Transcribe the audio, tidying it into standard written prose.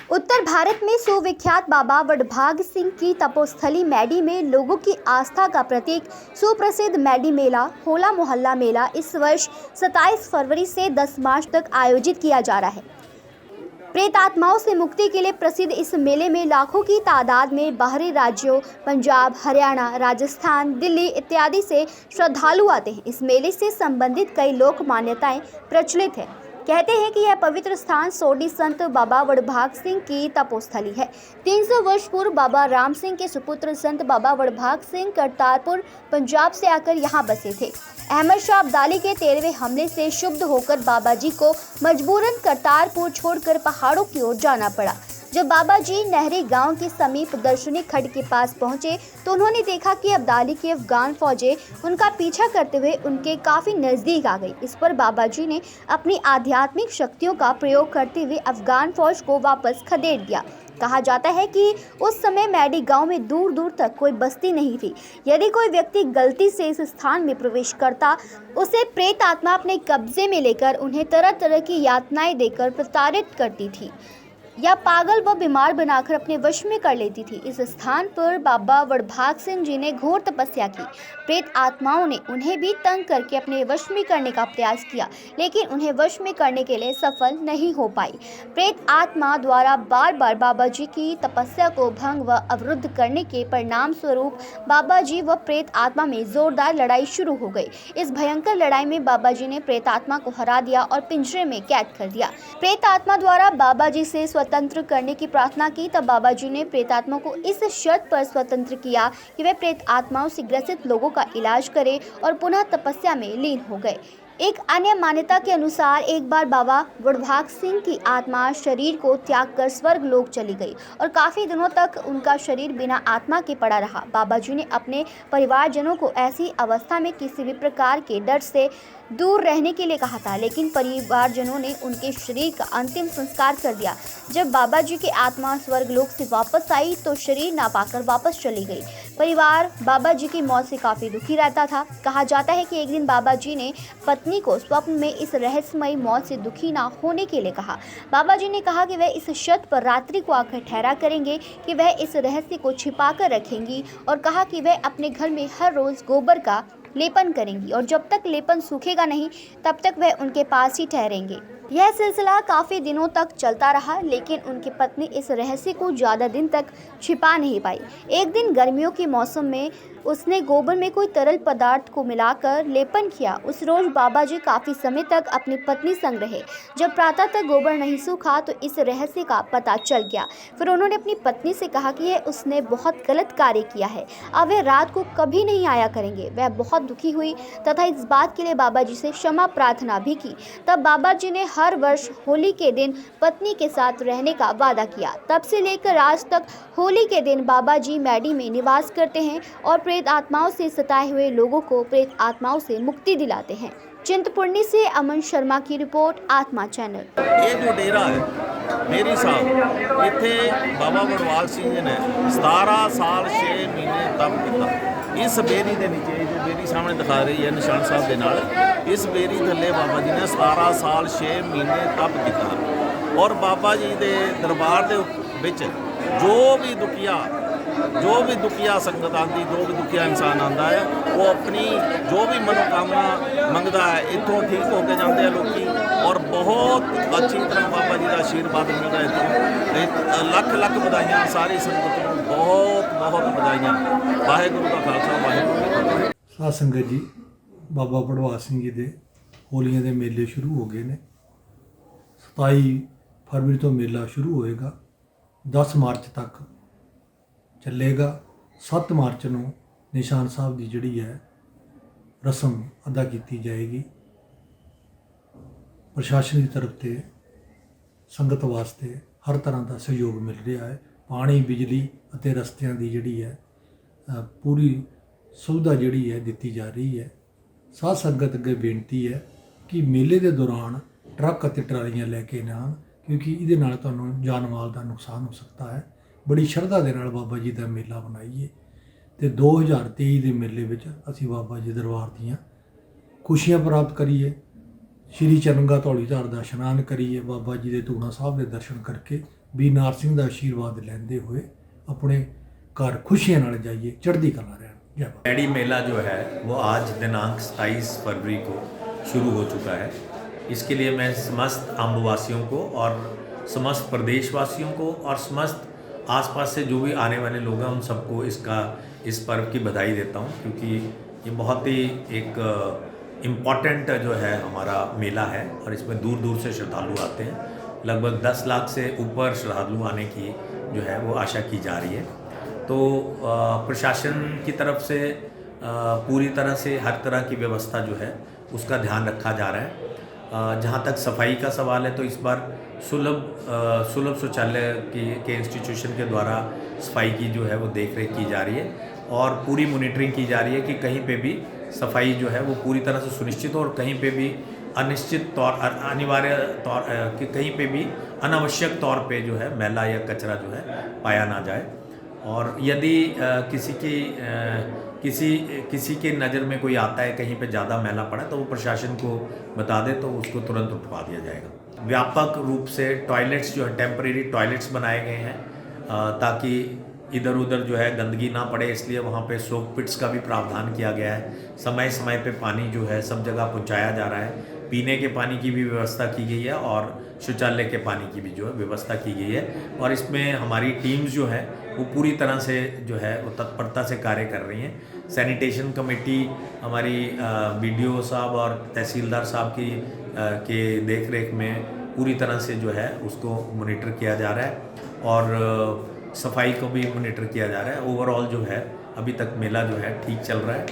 उत्तर भारत में सुविख्यात बाबा वडभाग सिंह की तपोस्थली मैडी में लोगों की आस्था का प्रतीक सुप्रसिद्ध मैडी मेला होला मोहल्ला मेला इस वर्ष 27 फरवरी से 10 मार्च तक आयोजित किया जा रहा है। प्रेत आत्माओं से मुक्ति के लिए प्रसिद्ध इस मेले में लाखों की तादाद में बाहरी राज्यों पंजाब, हरियाणा, राजस्थान, दिल्ली इत्यादि से श्रद्धालु आते हैं। इस मेले से संबंधित कई लोक मान्यताएं प्रचलित है। कहते हैं कि यह पवित्र स्थान सोडी संत बाबा वडभाग सिंह की तपोस्थली है। 300 वर्ष पूर्व बाबा राम सिंह के सुपुत्र संत बाबा वडभाग सिंह करतारपुर पंजाब से आकर यहाँ बसे थे। अहमद शाह अब्दाली के 13वें हमले से क्षुब्ध होकर बाबा जी को मजबूरन करतारपुर छोड़कर पहाड़ों की ओर जाना पड़ा। जब बाबा जी नहरी गांव के समीप दर्शनी खड्ड के पास पहुंचे तो उन्होंने देखा कि अब्दाली की अफगान फौजें उनका पीछा करते हुए उनके काफी नजदीक आ गई। इस पर बाबा जी ने अपनी आध्यात्मिक शक्तियों का प्रयोग करते हुए अफगान फौज को वापस खदेड़ दिया। कहा जाता है कि उस समय मैडी गांव में दूर दूर तक कोई बस्ती नहीं थी। यदि कोई व्यक्ति गलती से इस स्थान में प्रवेश करता, उसे प्रेत आत्मा अपने कब्जे में लेकर उन्हें तरह तरह की यातनाएं देकर प्रताड़ित करती थी या पागल व बीमार बनाकर अपने वश में कर लेती थी। इस स्थान पर बाबा वडभाग सिंह जी ने घोर तपस्या की। प्रेत आत्माओं ने उन्हें भी तंग करके अपने वश में करने का प्रयास किया, लेकिन उन्हें वश में करने के लिए सफल नहीं हो पाई। प्रेत आत्मा द्वारा बार बार बाबा जी की तपस्या को भंग व अवरुद्ध करने के परिणाम स्वरूप बाबा जी व प्रेत आत्मा में जोरदार लड़ाई शुरू हो गई। इस भयंकर लड़ाई में बाबा जी ने प्रेत आत्मा को हरा दिया और पिंजरे में कैद कर दिया। प्रेत आत्मा द्वारा बाबा जी से स्वतंत्र करने की प्रार्थना की, तब बाबा जी ने प्रेतात्मा को इस शर्त पर स्वतंत्र किया कि वे प्रेत आत्माओं से ग्रसित लोगों का इलाज करें और पुनः तपस्या में लीन हो गए। एक अन्य मान्यता के अनुसार एक बार बाबा वडभाग सिंह की आत्मा शरीर को त्याग कर स्वर्ग लोक चली गई और काफी दिनों तक उनका शरीर बिना आत्मा के पड़ा रहा। बाबा जी ने अपने परिवारजनों को ऐसी अवस्था में किसी भी प्रकार के डर से दूर रहने के लिए कहा था, लेकिन परिवारजनों ने उनके शरीर का अंतिम संस्कार कर दिया। जब बाबा जी की आत्मा स्वर्ग लोक से वापस आई तो शरीर ना पाकर वापस चली गई। परिवार बाबा जी की मौत से काफी दुखी रहता था। कहा जाता है कि एक दिन बाबा जी ने पत्नी को स्वप्न में इस रहस्यमयी मौत से दुखी ना होने के लिए कहा। बाबा जी ने कहा कि वह इस शर्त पर रात्रि को आकर ठहरा करेंगे कि वह इस रहस्य को छिपा कर रखेंगी, और कहा कि वह अपने घर में हर रोज गोबर का लेपन करेंगी और जब तक लेपन सूखेगा नहीं तब तक वह उनके पास ही ठहरेंगे। यह सिलसिला काफ़ी दिनों तक चलता रहा, लेकिन उनकी पत्नी इस रहस्य को ज़्यादा दिन तक छिपा नहीं पाई। एक दिन गर्मियों के मौसम में उसने गोबर में कोई तरल पदार्थ को मिलाकर लेपन किया। उस रोज बाबा जी काफ़ी समय तक अपनी पत्नी संग रहे। जब प्रातः तक गोबर नहीं सूखा तो इस रहस्य का पता चल गया। फिर उन्होंने अपनी पत्नी से कहा कि यह उसने बहुत गलत कार्य किया है, अब वह रात को कभी नहीं आया करेंगे। वह बहुत दुखी हुई तथा इस बात के लिए बाबा जी से क्षमा प्रार्थना भी की। तब बाबा जी ने हर वर्ष होली के दिन पत्नी के साथ रहने का वादा किया। तब से लेकर आज तक होली के दिन बाबा जी मैडी में निवास करते हैं और प्रेत आत्माओं से सताए हुए लोगों को प्रेत आत्माओं से मुक्ति दिलाते हैं। चिंतपूर्णी से अमन शर्मा की रिपोर्ट, आत्मा चैनल। ये जो डेरा है मेरी साहब, इत्थे बाबा वडभाग सिंह जी ने 17 साल 6 महीने तप किया। इस बेरी के नीचे जो बेरी सामने दिखा रही है निशान साहब के नाल, इस बेरी थले बाबा जी ने 17 साल 6 महीने तप किया और बाबा जी के दरबार के विच जो भी दुखिया संगत आती, जो भी दुखिया इंसान आता है, वो अपनी जो भी मनोकामना मंगता है इतों ठीक होके जाते हैं लोग, और बहुत अच्छी तरह बाबा जी का आशीर्वाद मिलता है। इतों लख लख बधाइयाँ सारी संगत को, बहुत बहुत बधाइयाँ। वाहेगुरु का खालसा, वाहेगुरु जी की फतेह। साध संगत जी, बाबा वडभाग सिंह जी के होलियां के मेले शुरू हो गए ने। 27 फरवरी तो मेला शुरू होएगा, 10 मार्च तक ਚੱਲੇਗਾ। 7 ਮਾਰਚ ਨੂੰ ਨਿਸ਼ਾਨ ਸਾਹਿਬ ਦੀ ਜਿਹੜੀ ਹੈ ਰਸਮ ਅਦਾ ਕੀਤੀ ਜਾਏਗੀ। ਪ੍ਰਸ਼ਾਸਨ ਦੀ ਤਰਫ ਤੇ ਸੰਗਤ ਵਾਸਤੇ ਹਰ ਤਰ੍ਹਾਂ ਦਾ ਸਹਿਯੋਗ ਮਿਲ ਰਿਹਾ ਹੈ। ਪਾਣੀ, ਬਿਜਲੀ ਅਤੇ ਰਸਤਿਆਂ ਦੀ ਜਿਹੜੀ ਹੈ ਪੂਰੀ ਸੁਵਿਧਾ ਜਿਹੜੀ ਹੈ ਦਿੱਤੀ ਜਾ ਰਹੀ ਹੈ। ਸਾਧ ਸੰਗਤ ਅੱਗੇ ਬੇਨਤੀ ਹੈ ਕਿ ਮੇਲੇ ਦੇ ਦੌਰਾਨ ਟਰੱਕ ਅਤੇ ਟਰਾਲੀਆਂ ਲੈ ਕੇ ਨਾ ਆਉਣ, ਕਿਉਂਕਿ ਇਹਦੇ ਨਾਲ ਤੁਹਾਨੂੰ ਜਾਨ ਮਾਲ ਦਾ ਨੁਕਸਾਨ ਹੋ ਸਕਦਾ ਹੈ। बड़ी शरधा के नाल बाबा जी का मेला मनाइए तो 2023 के मेले में असी बाबा जी दरबार दियाँ खुशियाँ प्राप्त करिए। श्री चरंगा धौली धार का इशनान करिए, बाबा जी के धूणा साहब के दर्शन करके ਵੀਰਨਾਰ ਸਿੰਘ ਦਾ ਆਸ਼ੀਰਵਾਦ ਲੈਂਦੇ ਹੋਏ ਆਪਣੇ ਘਰ ਖੁਸ਼ੀਆਂ ਨਾਲ ਜਾਈਏ, ਚੜ੍ਹਦੀ ਕਲਾ ਰਹਿਣ। जय बाबा। मैडी मेला जो है वो आज दिनांक 27 फरवरी को शुरू हो चुका है। इसके लिए मैं समस्त अम्बवासियों को और समस्त प्रदेशवासियों को और समस्त आसपास से जो भी आने वाले लोग हैं उन सबको इस पर्व की बधाई देता हूँ, क्योंकि ये बहुत ही एक इम्पॉर्टेंट जो है हमारा मेला है और इसमें दूर दूर से श्रद्धालु आते हैं। लगभग 10 लाख से ऊपर श्रद्धालु आने की जो है वो आशा की जा रही है। तो प्रशासन की तरफ से पूरी तरह से हर तरह की व्यवस्था जो है उसका ध्यान रखा जा रहा है। जहाँ तक सफाई का सवाल है तो इस बार सुलभ शौचालय के इंस्टीट्यूशन के द्वारा सफाई की जो है वो देख रेख की जा रही है और पूरी मॉनिटरिंग की जा रही है कि कहीं पे भी सफाई जो है वो पूरी तरह से सुनिश्चित हो और कहीं पे भी अनिवार्य तौर कि कहीं पे भी अनावश्यक तौर पे जो है मैला या कचरा जो है पाया ना जाए। और यदि किसी के नज़र में कोई आता है कहीं पे ज़्यादा मैला पड़ा तो वो प्रशासन को बता दे तो उसको तुरंत उठवा दिया जाएगा। व्यापक रूप से टॉयलेट्स जो है टेम्परेरी टॉयलेट्स बनाए गए हैं ताकि इधर उधर जो है गंदगी ना पड़े, इसलिए वहाँ पे सोक पिट्स का भी प्रावधान किया गया है। समय समय पे पानी जो है सब जगह पहुँचाया जा रहा है। पीने के पानी की भी व्यवस्था की गई है और शौचालय के पानी की भी जो है व्यवस्था की गई है। और इसमें हमारी टीम्स जो है वो पूरी तरह से जो है वो तत्परता से कार्य कर रही हैं। सैनिटेशन कमेटी हमारी BDO साहब और तहसीलदार साहब के देख रेख में पूरी तरह से जो है उसको मॉनिटर किया जा रहा है और सफाई को भी मॉनिटर किया जा रहा है। ओवरऑल जो है अभी तक मेला जो है ठीक चल रहा है